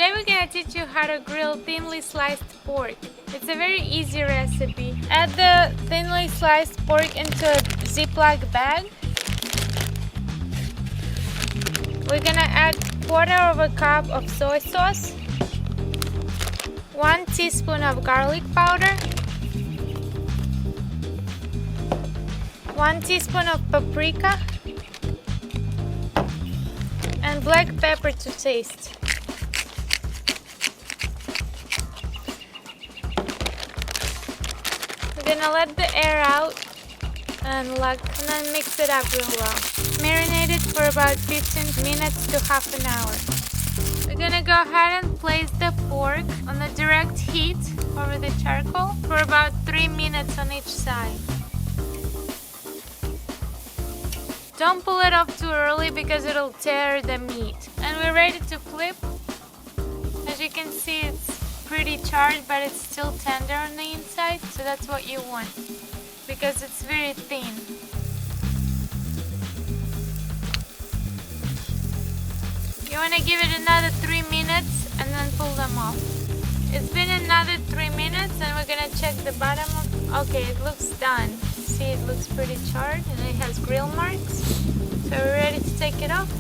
Today we're gonna teach you how to grill thinly sliced pork. It's a very easy recipe. Add the thinly sliced pork into a Ziploc bag. We're gonna add 1/4 cup of soy sauce, 1 teaspoon of garlic powder, 1 teaspoon of paprika, and black pepper to taste. We're gonna let the air out and then mix it up real well. Marinate it for about 15 minutes to half an hour. We're gonna go ahead and place the pork on the direct heat over the charcoal for about 3 minutes on each side. Don't pull it off too early because it'll tear the meat. And we're ready to flip. As you can see, it's pretty charred, but it's still tender on the inside, so that's what you want because it's very thin. You want to give it another 3 minutes and then pull them off. It's been another 3 minutes and we're gonna check the bottom of. Okay, it looks done. See, it looks pretty charred and it has grill marks. So we're ready to take it off.